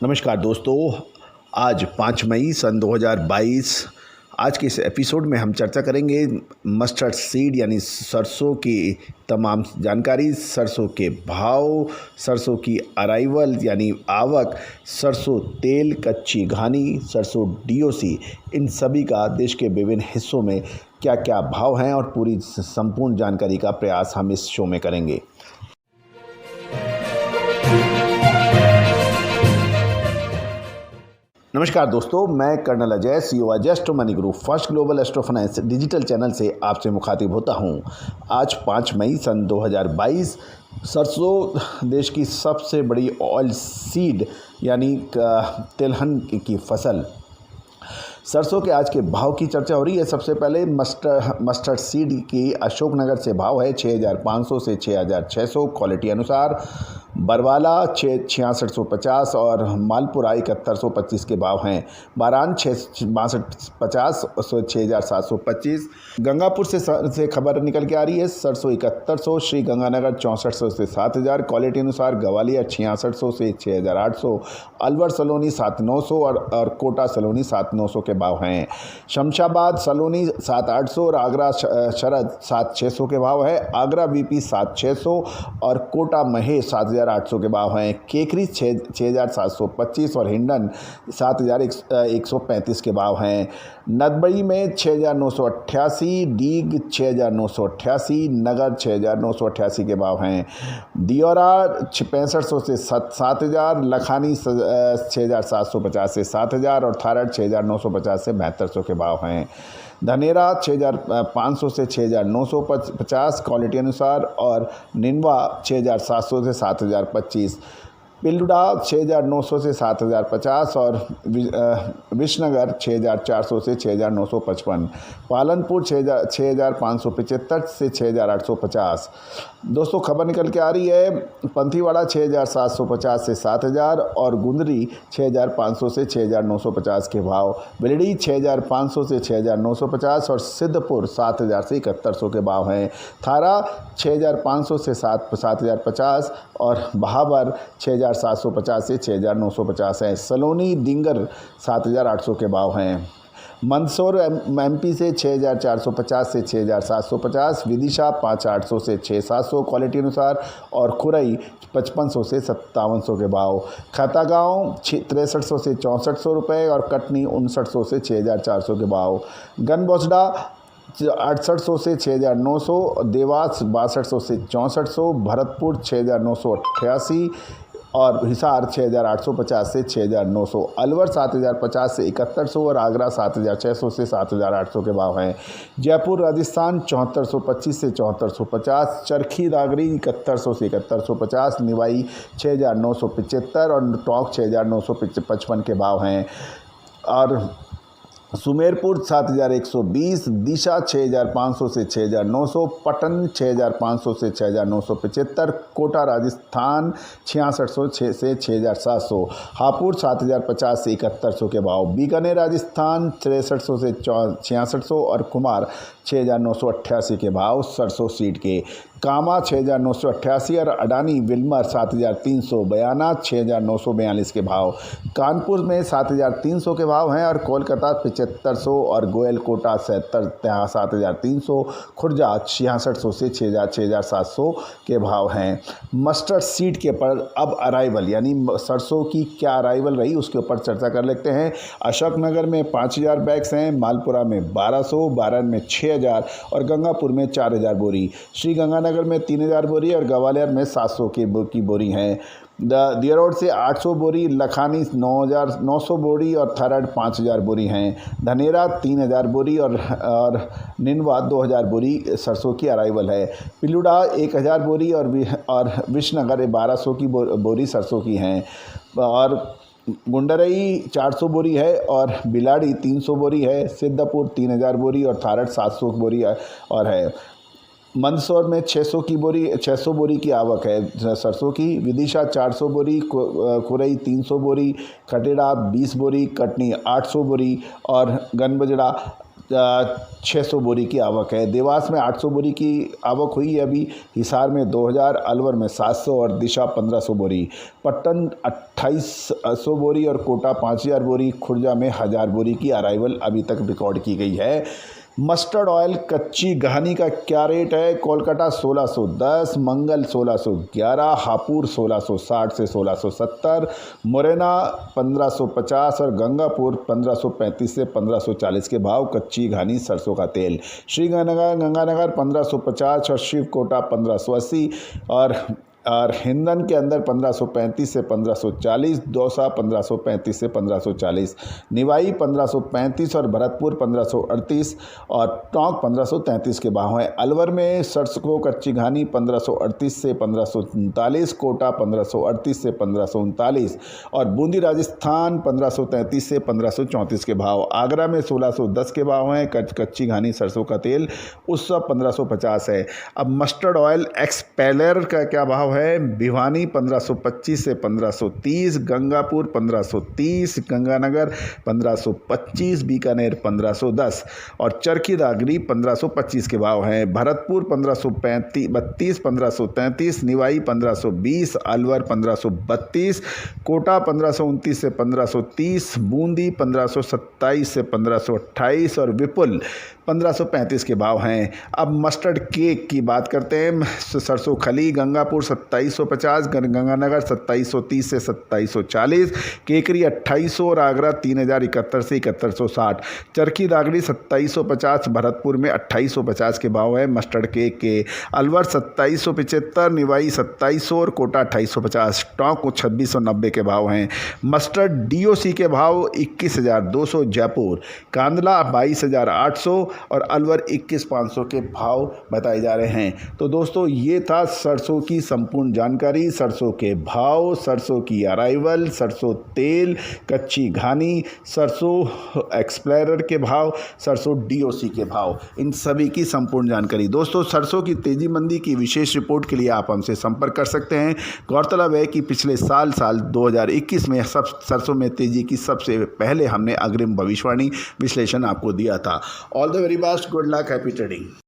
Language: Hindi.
नमस्कार दोस्तों, आज 5 मई सन 2022। आज के इस एपिसोड में हम चर्चा करेंगे मस्टर्ड सीड यानी सरसों की तमाम जानकारी, सरसों के भाव, सरसों की अराइवल यानी आवक, सरसों तेल, कच्ची घानी, सरसों डीओसी, इन सभी का देश के विभिन्न हिस्सों में क्या क्या भाव हैं और पूरी संपूर्ण जानकारी का प्रयास हम इस शो में करेंगे। नमस्कार दोस्तों, मैं colonel Ajay, CEO Ajay astro money group first global astro finance digital channel से आपसे मुखातिब होता हूं। आज 5 मई सन 2022। सरसों देश की सबसे बड़ी ऑयल सीड यानी तिलहन की फसल। सरसों के आज के भाव की चर्चा हो रही है। सबसे पहले मस्टर्ड सीड की अशोकनगर से भाव है 6,500 से 6,600 क्वालिटी अनुसार। बरवाला 6650 और मालपुरा 7125 के भाव हैं। बारान 6250 से 6725। गंगापुर से खबर निकल के आ रही है सरसों 7100, श्री गंगानगर 6400 से 7000 क्वालिटी अनुसार। ग्वालियर 6600 से 6800, अलवर सलोनी 7900 और कोटा सलोनी 7900 के भाव हैं। शमशाबाद सलोनी 7800 और आगरा शरद 7600 के भाव है। आगरा बीपी 7600 और कोटा महेश 7800 के भाव हैं। केकरी 6725 और हिंडन 7135 के भाव हैं। नदबई में 6988, डीग 6988, नगर 6988 के भाव हैं। दियोरा 6500 से 7000, लखानी 6750 से 7000 और थारड़ 6950 से 7200 के भाव हैं। धनेरा 6500 से 6950 क्वालिटी अनुसार और निनवा 6700 से 7025। पिलुड़ा 6900 से 7050 और विशनगर 6400 से 6955। पालनपुर 6575 से 6850। दोस्तों खबर निकल के आ रही है पंथीवाड़ा 6750 से 7000 और गुंदरी 6500 से 6950 के भाव। बिलड़ी 6500 से 6950 और सिद्धपुर 7000 से 7100 के भाव हैं। थारा 6500 से 7050 और बहाबर 6750 से 6950 है। सलोनी दिंगर 7800 के भाव हैं। मंदसौर MP से 6450 से 6750, विदिशा 5800 से 6700 क्वालिटी अनुसार और खुरई 5500 से 5700 के भाव। खतागांव 6300 से 6400 रुपये और कटनी 5900 से 6400 के भाव। गनबोसडा 6800 से 6900, देवास 6200 से 6400, भरतपुर 6988 और हिसार 6850 से 6900, अलवर 7050 से 7100 और आगरा 7600 से 7800 के भाव हैं। जयपुर राजस्थान 7425 से 7450, चरखी दागरी 7100 से 7150, निवाई 6975 और टोंक 6955 के भाव हैं। और सुमेरपुर 7120, दिशा 6500 से 6900, पटन 6500 से 6975, कोटा राजस्थान 6600 से 6700, हापुड़ 7050 से 7100 के भाव। बीकानेर राजस्थान 6300 से 6600 और कुमार 6988 के भाव सरसों सीड के। कामा 6988 और अडानी विल्मर 7300, बयाना 6942 के भाव। कानपुर में 7300 के भाव हैं और कोलकाता 7500 और गोयल कोटा 7300, खुर्जा 6600 से 6700 के भाव हैं। मस्टर्ड सीड के ऊपर अब अराइवल यानी सरसों की क्या अराइवल रही उसके ऊपर चर्चा कर लेते हैं। अशोकनगर में 5000 बैग्स हैं, मालपुरा में 1200, बारन में 6000 और गंगापुर में 4000 बोरी। श्री गंगानगर में 3000 बोरी और ग्वालियर में 700 की बोरी हैं। दिया रोड से 800 बोरी, लखानी 900 बोरी और थरड़ 5000 बोरी हैं। धनेरा 3000 बोरी और निनवा 2000 बोरी सरसों की अराइवल है। पिलुड़ा 1000 बोरी और विशनगर 1200 की बोरी सरसों की हैं। और गुंडरई 400 बोरी है और बिलाड़ी 300 बोरी है। सिद्धपुर 3000 बोरी और थारड़ 700 बोरी और है। मंदसौर में 600 बोरी की आवक है सरसों की। विदिशा 400 बोरी, खुरई 300 बोरी, खटेड़ा 20 बोरी, कटनी 800 बोरी और गनबजड़ा 600 बोरी की आवक है। देवास में 800 बोरी की आवक हुई है अभी, हिसार में 2000, अलवर में 700 और दिशा 1500 बोरी, पट्टन 2800 बोरी और कोटा 5000 बोरी, खुर्जा में 1000 बोरी की अराइवल अभी तक रिकॉर्ड की गई है। मस्टर्ड ऑयल कच्ची घानी का क्या रेट है? कोलकाता 1610, मंगल 1611, हापुड़ 1660 से 1670, मुरैना 1550 और गंगापुर 1535 से 1540 के भाव कच्ची घानी सरसों का तेल। गंगानगर 1550 और शिवकोटा 1580 और हिंदन के अंदर 1535 से 1540, दौसा 1535 से 1540, निवाई 1535 और भरतपुर 1538 और टोंक 1533 के भाव हैं। अलवर में सरसों कच्ची घानी 1538 से 1539, कोटा 1538 से 1539 और बूंदी राजस्थान 1533 से 1534 के भाव। आगरा में 1610 के भाव हैं कच्ची घानी सरसों का तेल, उत्सव 1550 है। अब मस्टर्ड ऑयल एक्सपेलर का क्या भाव है? भिवानी 1525 से 1530, गंगापुर 1530, गंगानगर 1525, बीकानेर 1510 और चरखी दादरी 1525 के भाव हैं। भरतपुर 1532, 1533, निवाई 1520, अलवर 1532, कोटा 1529 से 1530, बूंदी 1527 से 1528 और विपुल 1535 के भाव हैं। अब मस्टर्ड केक की बात करते हैं। सरसों खली गंगापुर 2750, गंगानगर 2730 से 2740, केकरी 2800 और आगरा 3071 से 7160, चरखी दागड़ी 2750, भरतपुर में 2850 के भाव है मस्टर्ड केक के। अलवर 2775, निवाई 2700 और कोटा 2850, टोंक 2690 के भाव हैं। मस्टर्ड डीओसी के भाव 21200 जयपुर, कांदला 22800 और अलवर 21500 के भाव बताए जा रहे हैं। तो दोस्तों ये था सरसों की संपूर्ण जानकारी, सरसों के भाव, सरसों की अराइवल, सरसों तेल, कच्ची घानी, सरसों एक्सप्लोरर के भाव, सरसों डीओसी के भाव, इन सभी की संपूर्ण जानकारी। दोस्तों सरसों की तेजी मंदी की विशेष रिपोर्ट के लिए आप हमसे संपर्क कर सकते हैं। गौरतलब है कि पिछले साल 2021 में सरसों में तेजी की सबसे पहले हमने अग्रिम भविष्यवाणी विश्लेषण आपको दिया था। All the very best, good luck, happy trading.